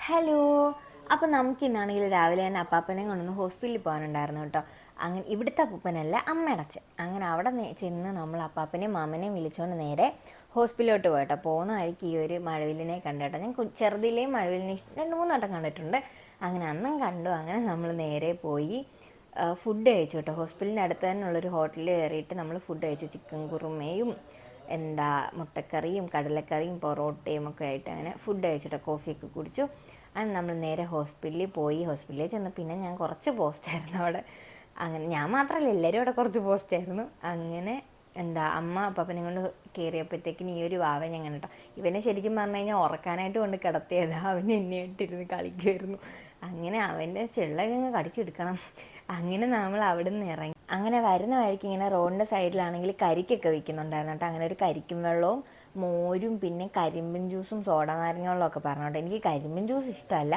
Hello. അപ്പം നമുക്കിന്നാണെങ്കിൽ രാവിലെ തന്നെ അപ്പാപ്പനെയും കൊണ്ടൊന്ന് ഹോസ്പിറ്റലിൽ പോകാനുണ്ടായിരുന്നു കേട്ടോ. അങ്ങനെ ഇവിടുത്തെ അപ്പൂപ്പനല്ല, അമ്മയുടെ അച്ഛൻ. അങ്ങനെ അവിടെ ചെന്ന് നമ്മൾ അപ്പാപ്പനെയും മാമനെയും വിളിച്ചുകൊണ്ട് നേരെ ഹോസ്പിറ്റലിലോട്ട് പോയിട്ടോ. പോകുന്ന വഴിക്ക് ഈ ഒരു മഴവില്ലിനെ കണ്ടു കേട്ടോ. ഞാൻ ചെറുതിലെയും മഴവില്ലിനെ 2-3 വട്ടം കണ്ടിട്ടുണ്ട്. അങ്ങനെ അന്നും കണ്ടു. അങ്ങനെ നമ്മൾ നേരെ പോയി ഫുഡ് കഴിച്ചു കേട്ടോ. ഹോസ്പിറ്റലിൻ്റെ അടുത്ത് തന്നെയുള്ളൊരു ഹോട്ടലിൽ കയറിയിട്ട് നമ്മൾ ഫുഡ് കഴിച്ചു. ചിക്കൻ കുറുമയും മുട്ടക്കറിയും കടലക്കറിയും പൊറോട്ടയും ഒക്കെ ആയിട്ട് അങ്ങനെ ഫുഡ് കഴിച്ചിട്ട് കോഫിയൊക്കെ കുടിച്ചു. അങ്ങനെ നമ്മൾ നേരെ ഹോസ്പിറ്റലിൽ പോയി. ഹോസ്പിറ്റലിൽ ചെന്ന് പിന്നെ ഞാൻ കുറച്ച് പോസ്റ്റായിരുന്നു അവിടെ. അങ്ങനെ ഞാൻ മാത്രമല്ല, എല്ലാവരും അവിടെ കുറച്ച് പോസ്റ്റായിരുന്നു. അങ്ങനെ അമ്മ അപ്പാപ്പനെ കൊണ്ട് കയറിയപ്പോഴത്തേക്കിന് ഈ ഒരു വാവ ഞാൻ കണ്ടിട്ടോ. ഇവനെ ശരിക്കും പറഞ്ഞു കഴിഞ്ഞാൽ ഉറക്കാനായിട്ട് കൊണ്ട് കിടത്തിയത്. അവൻ എന്നെയായിട്ടിരുന്ന് കളിക്കുമായിരുന്നു. അങ്ങനെ അവൻ്റെ ചെള്ളൊക്കെ കടിച്ചെടുക്കണം. അങ്ങനെ നമ്മൾ അവിടെ നിന്ന് ഇറങ്ങി. അങ്ങനെ വരുന്ന വഴിക്ക് ഇങ്ങനെ റോഡിൻ്റെ സൈഡിലാണെങ്കിൽ കരിക്കൊക്കെ വിൽക്കുന്നുണ്ടായിരുന്നു കേട്ടോ. അങ്ങനെ ഒരു കരിക്കും വെള്ളവും മോരും പിന്നെ കരിമ്പിൻ ജ്യൂസും സോഡ നാരങ്ങ വെള്ളമൊക്കെ പറഞ്ഞു കേട്ടോ. എനിക്ക് കരിമ്പിൻ ജ്യൂസ് ഇഷ്ടമല്ല,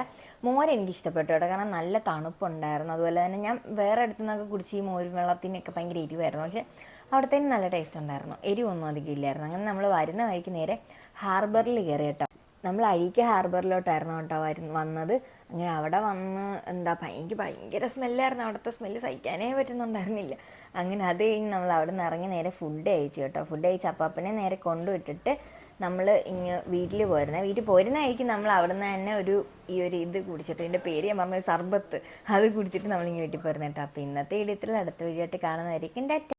മോര് എനിക്ക് ഇഷ്ടപ്പെട്ടു കേട്ടോ. കാരണം നല്ല തണുപ്പുണ്ടായിരുന്നു. അതുപോലെ തന്നെ ഞാൻ വേറെ അടുത്തു നിന്നൊക്കെ കുടിച്ച് ഈ മോരും വെള്ളത്തിനൊക്കെ ഭയങ്കര എരിവായിരുന്നു. പക്ഷേ അവിടത്തേനും നല്ല ടേസ്റ്റ് ഉണ്ടായിരുന്നു, എരിവൊന്നും അധികം ഇല്ലായിരുന്നു. അങ്ങനെ നമ്മൾ വരുന്ന വഴിക്ക് നേരെ ഹാർബറിൽ കയറി കേട്ടോ. നമ്മൾ അഴീക്ക ഹാർബറിലോട്ടായിരുന്നു കേട്ടോ വന്നത്. അങ്ങനെ അവിടെ വന്ന് എനിക്ക് ഭയങ്കര സ്മെല്ലായിരുന്നു. അവിടുത്തെ സ്മെല്ല് സഹിക്കാനേ പറ്റുന്നുണ്ടായിരുന്നില്ല. അങ്ങനെ അത് കഴിഞ്ഞ് നമ്മൾ അവിടെ നിന്ന് ഇറങ്ങി നേരെ ഫുഡ് കഴിച്ചു കേട്ടോ. ഫുഡ് കഴിച്ച് അപ്പാപ്പനെ നേരെ കൊണ്ടുവിട്ടിട്ട് നമ്മൾ വീട്ടിൽ പോരുന്നത്. വീട്ടിൽ പോരുന്നതായിരിക്കും നമ്മൾ അവിടെ നിന്ന് തന്നെ ഈ ഒരു ഇത് കുടിച്ചിട്ട്, ഇതിൻ്റെ പേര് ഞാൻ പറഞ്ഞ സർബത്ത്, അത് കുടിച്ചിട്ട് നമ്മളിങ്ങനെ വീട്ടിൽ പോരുന്നത് കേട്ടോ. അപ്പോൾ ഇന്നത്തെ വീഡിയോത്തിൽ അടുത്ത വീഡിയോ ആയിട്ട് കാണുന്നതായിരിക്കും.